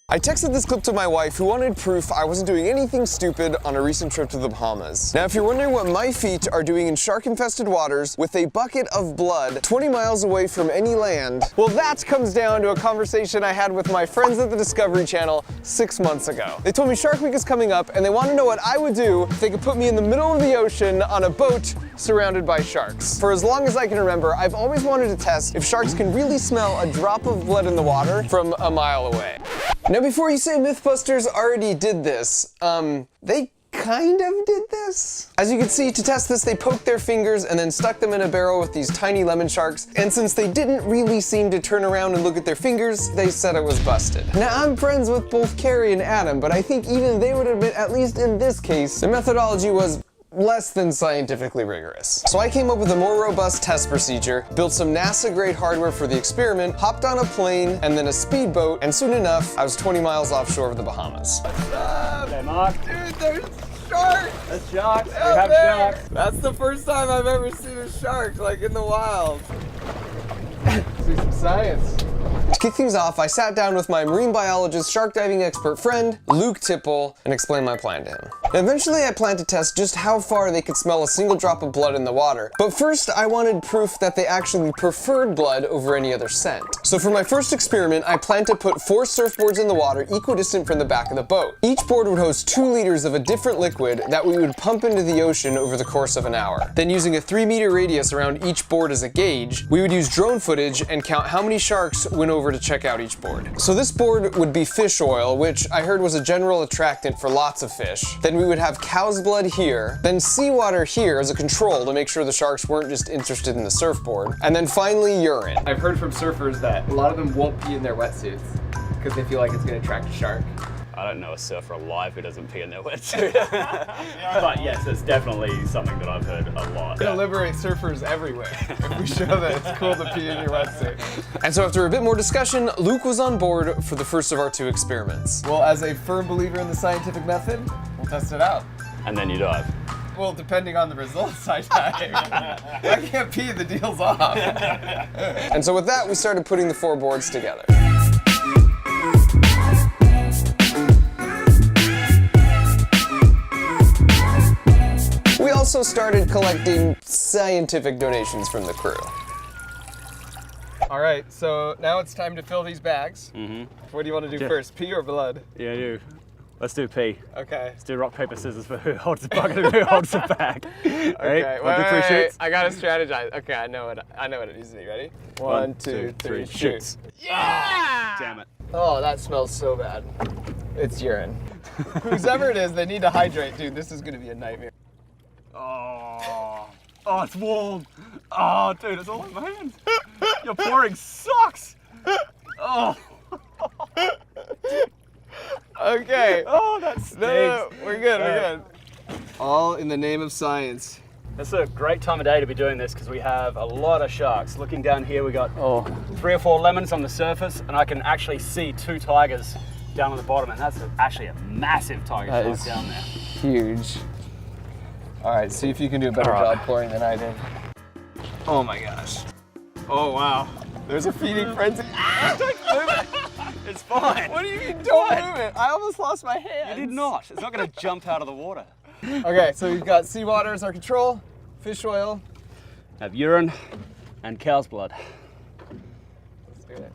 I texted this clip to my wife, who wanted proof I wasn't doing anything stupid on a recent trip to the Bahamas. Now, if you're wondering what my feet are doing in shark-infested waters with a bucket of blood 20 miles away from any land, well, that comes down to a conversation I had with my friends at the Discovery Channel 6 months ago. They told me Shark Week is coming up, and they want to know what I would do if they could put me in the middle of the ocean on a boat surrounded by sharks. For as long as I can remember, I've always wanted to test if sharks can really smell a drop of blood in the water from a mile away. Now, before you say Mythbusters already did this, they kind of did this. As you can see, to test this, they poked their fingers and then stuck them in a barrel with these tiny lemon sharks, and since they didn't really seem to turn around and look at their fingers, they said it was busted. Now, I'm friends with both Carrie and Adam, but I think even they would admit, at least in this case, the methodology was less than scientifically rigorous. So I came up with a more robust test procedure, built some NASA-grade hardware for the experiment, hopped on a plane, and then a speedboat, and soon enough, I was 20 miles offshore of the Bahamas. What's up? Hey, Mark. Dude, there's sharks! That's sharks. We Out have there. sharks. That's the first time I've ever seen a shark, like in the wild. See some science. To kick things off, I sat down with my marine biologist, shark diving expert friend, Luke Tipple, and explained my plan to him. And eventually I planned to test just how far they could smell a single drop of blood in the water. But first, I wanted proof that they actually preferred blood over any other scent. So for my first experiment, I planned to put 4 surfboards in the water equidistant from the back of the boat. Each board would host 2 liters of a different liquid that we would pump into the ocean over the course of an hour. Then, using a 3-meter radius around each board as a gauge, we would use drone footage and count how many sharks went over to check out each board. So this board would be fish oil, which I heard was a general attractant for lots of fish. Then we would have cow's blood here, then seawater here as a control to make sure the sharks weren't just interested in the surfboard, and then finally urine. I've heard from surfers that a lot of them won't pee in their wetsuits because they feel like it's going to attract a shark. I don't know a surfer alive who doesn't pee in their wetsuit. But yes, it's definitely something that I've heard a lot. It's going to liberate surfers everywhere if we show that it's cool to pee in your wetsuit. And so after a bit more discussion, Luke was on board for the first of our 2 experiments. Well, as a firm believer in the scientific method, we'll test it out. And then you dive. Well, depending on the results, I dive. I can't pee, the deal's off. And so with that, we started putting the 4 boards together. We also started collecting scientific donations from the crew. All right, so now it's time to fill these bags. What do you want to do first, pee or blood? Yeah, you. Let's do pee. Okay. Let's do rock, paper, scissors for who holds the bucket and who holds the bag. Okay, Shoots. I gotta strategize. Okay, I know what it needs to be. Ready? 1, 2, 3, shoot. Yeah! Damn it. Oh, that smells so bad. It's urine. Whoever it is, they need to hydrate, dude. This is gonna be a nightmare. Oh, it's warm. Oh, dude, it's all in my hands. Your pouring sucks. Oh. Okay. Oh, that stinks. No, we're good. All in the name of science. It's a great time of day to be doing this because we have a lot of sharks. Looking down here, we got 3 or 4 lemons on the surface, and I can actually see 2 tigers down on the bottom, and that's actually a massive tiger shark down there. Huge. All right, see if you can do a better job pouring than I did. Oh my gosh. Oh wow. There's a feeding frenzy. Don't move it. It's fine. What do you mean don't move it? I almost lost my hand. You did not. It's not going to jump out of the water. Okay, so we've got seawater as our control, fish oil. Have urine and cow's blood. Let's do it.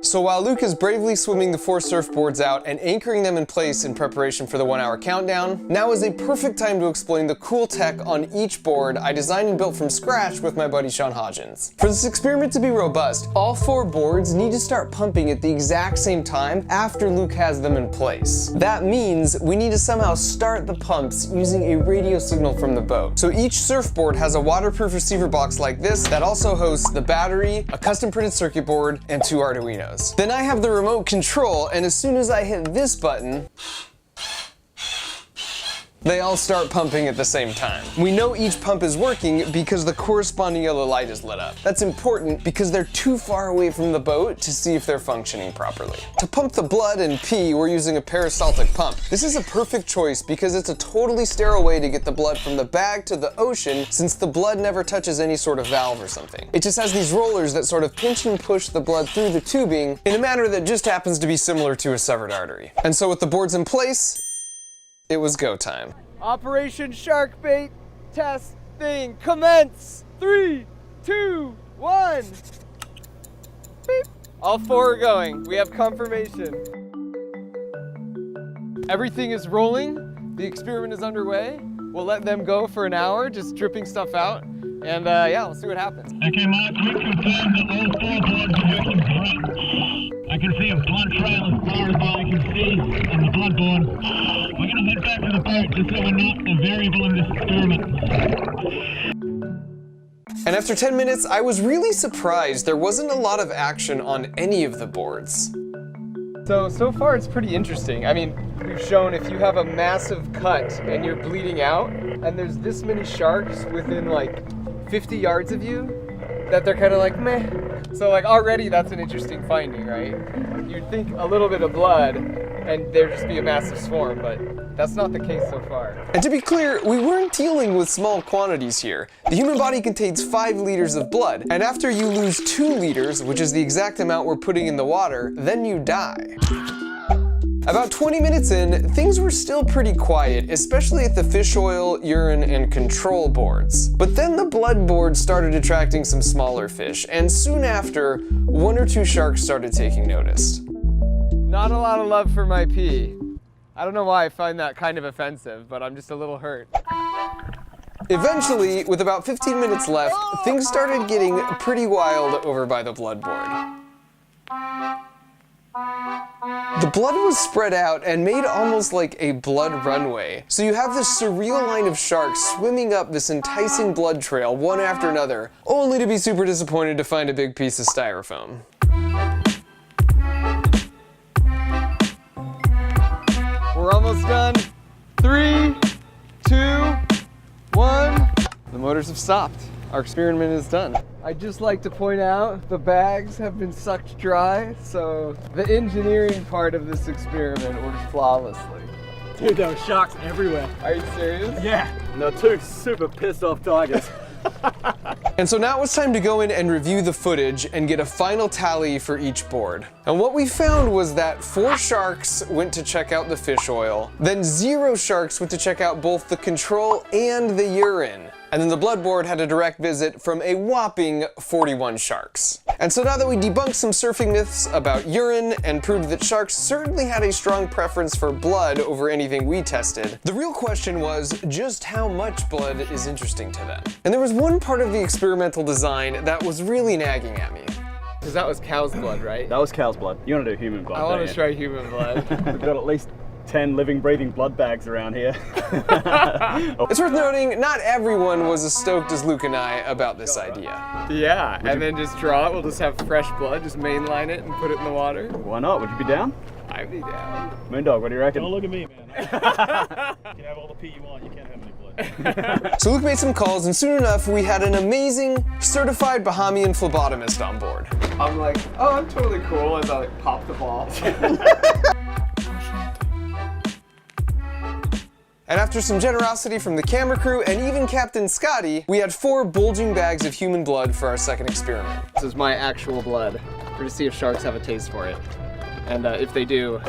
So while Luke is bravely swimming the 4 surfboards out and anchoring them in place in preparation for the 1-hour countdown, now is a perfect time to explain the cool tech on each board I designed and built from scratch with my buddy Sean Hodgins. For this experiment to be robust, all 4 boards need to start pumping at the exact same time after Luke has them in place. That means we need to somehow start the pumps using a radio signal from the boat. So each surfboard has a waterproof receiver box like this that also hosts the battery, a custom printed circuit board, and 2 Arduinos. Then I have the remote control, and as soon as I hit this button, they all start pumping at the same time. We know each pump is working because the corresponding yellow light is lit up. That's important because they're too far away from the boat to see if they're functioning properly. To pump the blood and pee, we're using a peristaltic pump. This is a perfect choice because it's a totally sterile way to get the blood from the bag to the ocean, since the blood never touches any sort of valve or something. It just has these rollers that sort of pinch and push the blood through the tubing in a manner that just happens to be similar to a severed artery. And so with the boards in place, it was go time. Operation Sharkbait test thing commence. 3, 2, 1. Beep. All 4 are going. We have confirmation. Everything is rolling. The experiment is underway. We'll let them go for an hour, just dripping stuff out. And yeah, we'll see what happens. Okay, Mark, we confirm that all 4 boards are working great. I can see a blood trail as far as I can see on the blood board. We're going to head back to the boat just so we're not a variable in this experiment. And after 10 minutes, I was really surprised there wasn't a lot of action on any of the boards. So far it's pretty interesting. I mean, we've shown if you have a massive cut and you're bleeding out, and there's this many sharks within like 50 yards of you, that they're kind of like, meh. So like already that's an interesting finding, right? You'd think a little bit of blood and there'd just be a massive swarm, but that's not the case so far. And to be clear, we weren't dealing with small quantities here. The human body contains 5 liters of blood, and after you lose 2 liters, which is the exact amount we're putting in the water, then you die. About 20 minutes in, things were still pretty quiet, especially at the fish oil, urine, and control boards. But then the blood board started attracting some smaller fish, and soon after, 1 or 2 sharks started taking notice. Not a lot of love for my pee. I don't know why I find that kind of offensive, but I'm just a little hurt. Eventually, with about 15 minutes left, things started getting pretty wild over by the blood board. The blood was spread out and made almost like a blood runway. So you have this surreal line of sharks swimming up this enticing blood trail one after another, only to be super disappointed to find a big piece of styrofoam. We're almost done. 3, 2, 1. The motors have stopped. Our experiment is done. I'd just like to point out the bags have been sucked dry, so the engineering part of this experiment worked flawlessly. Dude, there were sharks everywhere. Are you serious? Yeah. And there were 2 super pissed off tigers. And so now it's time to go in and review the footage and get a final tally for each board. And what we found was that 4 sharks went to check out the fish oil, then 0 sharks went to check out both the control and the urine. And then the blood board had a direct visit from a whopping 41 sharks. And so now that we debunked some surfing myths about urine and proved that sharks certainly had a strong preference for blood over anything we tested, the real question was just how much blood is interesting to them. And there was one part of the experimental design that was really nagging at me. Because that was cow's blood, right? That was cow's blood. You want to do human blood? I want to try human blood. We've got at least 10 living, breathing blood bags around here. It's worth noting, not everyone was as stoked as Luke and I about this idea. Yeah, and then just draw it. We'll just have fresh blood, just mainline it and put it in the water. Why not? Would you be down? I'd be down. Moondog, what do you reckon? Don't look at me, man. You can have all the pee you want, you can't have any blood. So Luke made some calls, and soon enough, we had an amazing certified Bahamian phlebotomist on board. I'm like, oh, I'm totally cool as I like pop the ball. And after some generosity from the camera crew and even Captain Scotty, we had 4 bulging bags of human blood for our second experiment. This is my actual blood. We're to see if sharks have a taste for it. And if they do,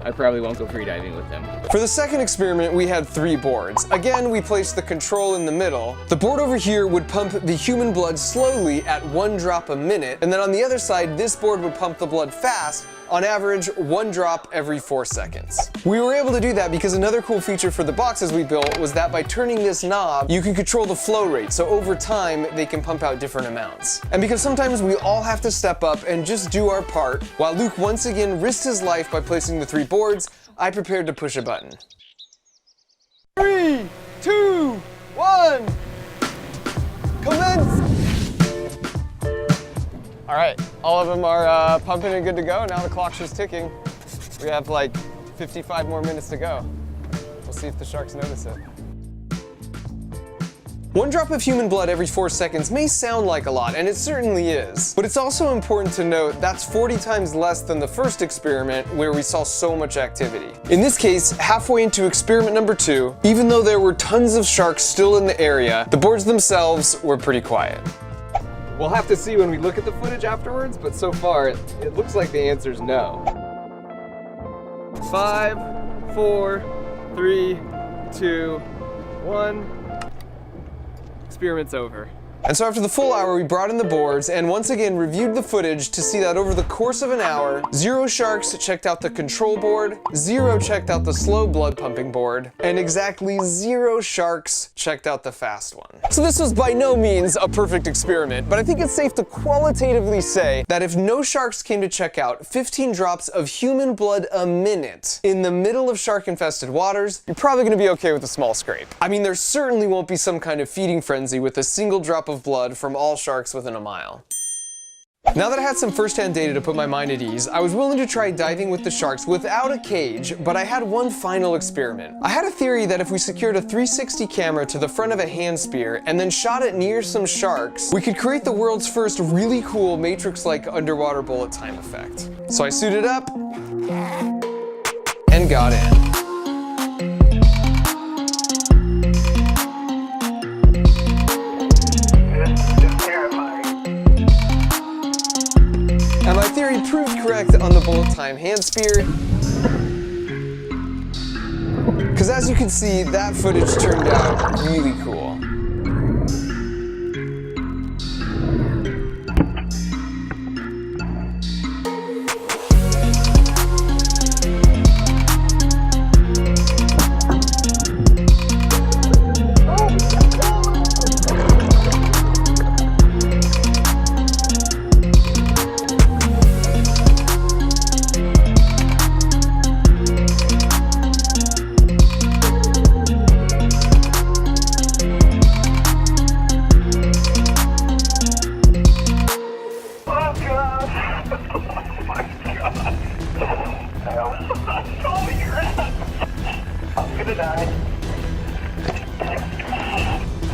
I probably won't go freediving with them. For the second experiment, we had 3 boards. Again, we placed the control in the middle. The board over here would pump the human blood slowly at 1 drop a minute, and then on the other side, this board would pump the blood fast, on average 1 drop every 4 seconds. We were able to do that because another cool feature for the boxes we built was that by turning this knob, you can control the flow rate, so over time, they can pump out different amounts. And because sometimes we all have to step up and just do our part, while Luke once again risked his life by placing the 3 boards, I prepared to push a button. 3, 2, 1. Commence! All right, all of them are pumping and good to go. Now the clock's just ticking. We have like 55 more minutes to go. We'll see if the sharks notice it. 1 drop of human blood every 4 seconds may sound like a lot, and it certainly is. But it's also important to note that's 40 times less than the first experiment where we saw so much activity. In this case, halfway into experiment number 2, even though there were tons of sharks still in the area, the boards themselves were pretty quiet. We'll have to see when we look at the footage afterwards, but so far it looks like the answer is no. 5, 4, 3, 2, 1. Experiment's over. And so after the full hour, we brought in the boards and once again reviewed the footage to see that over the course of an hour, 0 sharks checked out the control board, 0 checked out the slow blood pumping board, and exactly 0 sharks checked out the fast one. So this was by no means a perfect experiment, but I think it's safe to qualitatively say that if no sharks came to check out 15 drops of human blood a minute in the middle of shark-infested waters, you're probably gonna be okay with a small scrape. I mean, there certainly won't be some kind of feeding frenzy with a single drop of blood from all sharks within a mile. Now that I had some first-hand data to put my mind at ease, I was willing to try diving with the sharks without a cage, but I had one final experiment. I had a theory that if we secured a 360 camera to the front of a hand spear and then shot it near some sharks, we could create the world's first really cool Matrix-like underwater bullet time effect. So I suited up and got in. And my theory proved correct on the bullet time hand spear. Because as you can see, that footage turned out really cool.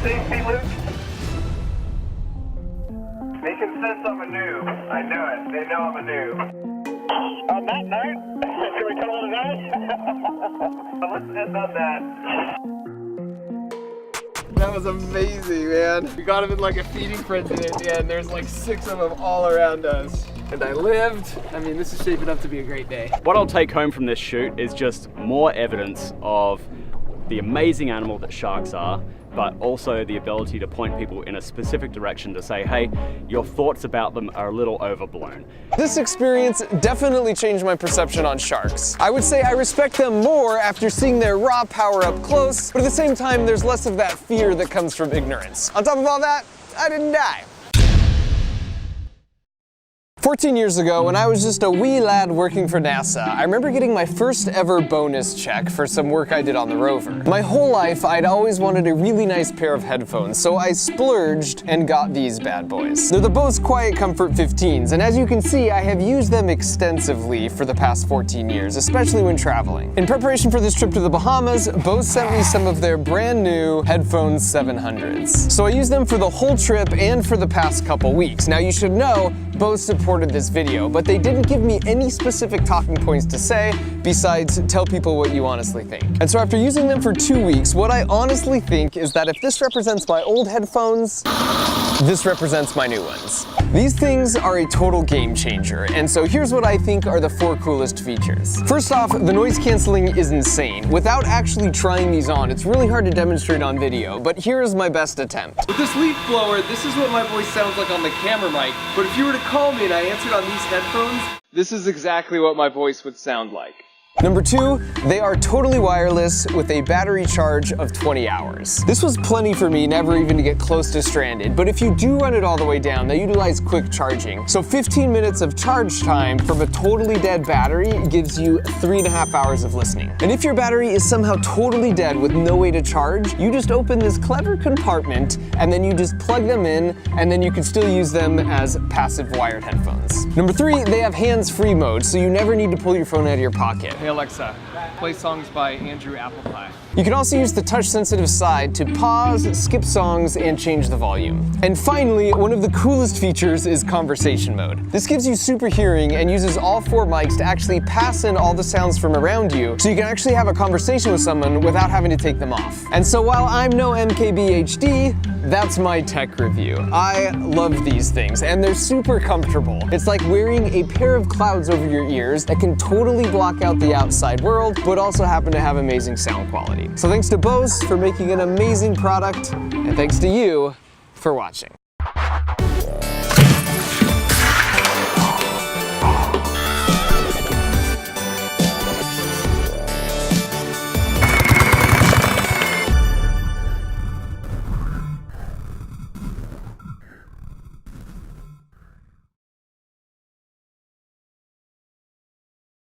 Safety, Luke. Making sense I'm a noob. I know it. They know I'm a noob. On that note, can we call it a night? Let's end on that. That was amazing, man. We got him in like a feeding frenzy at the end. There's like 6 of them all around us. And I lived. I mean, this is shaping up to be a great day. What I'll take home from this shoot is just more evidence of the amazing animal that sharks are, but also the ability to point people in a specific direction to say, hey, your thoughts about them are a little overblown. This experience definitely changed my perception on sharks. I would say I respect them more after seeing their raw power up close, but at the same time, there's less of that fear that comes from ignorance. On top of all that, I didn't die. 14 years ago, when I was just a wee lad working for NASA, I remember getting my first ever bonus check for some work I did on the rover. My whole life, I'd always wanted a really nice pair of headphones, so I splurged and got these bad boys. They're the Bose Quiet Comfort 15s, and as you can see, I have used them extensively for the past 14 years, especially when traveling. In preparation for this trip to the Bahamas, Bose sent me some of their brand new Headphones 700s. So I used them for the whole trip and for the past couple weeks. Now you should know, Bose supported this video, but they didn't give me any specific talking points to say besides tell people what you honestly think. And so after using them for 2 weeks, what I honestly think is that if this represents my old headphones, this represents my new ones. These things are a total game changer, and so here's what I think are the 4 coolest features. First off, the noise canceling is insane. Without actually trying these on, it's really hard to demonstrate on video, but here is my best attempt. With this leaf blower, this is what my voice sounds like on the camera mic, but if you were to call me and I answered on these headphones, this is exactly what my voice would sound like. Number 2, they are totally wireless with a battery charge of 20 hours. This was plenty for me never even to get close to stranded, but if you do run it all the way down, they utilize quick charging. So 15 minutes of charge time from a totally dead battery gives you 3.5 hours of listening. And if your battery is somehow totally dead with no way to charge, you just open this clever compartment and then you just plug them in, and then you can still use them as passive wired headphones. Number 3, they have hands-free mode, so you never need to pull your phone out of your pocket. Hey Alexa, play songs by Andrew Applepie. You can also use the touch-sensitive side to pause, skip songs, and change the volume. And finally, one of the coolest features is conversation mode. This gives you super hearing and uses all 4 mics to actually pass in all the sounds from around you, so you can actually have a conversation with someone without having to take them off. And so while I'm no MKBHD, that's my tech review. I love these things, and they're super comfortable. It's like wearing a pair of clouds over your ears that can totally block out the outside world, but also happen to have amazing sound quality. So thanks to Bose for making an amazing product, and thanks to you for watching.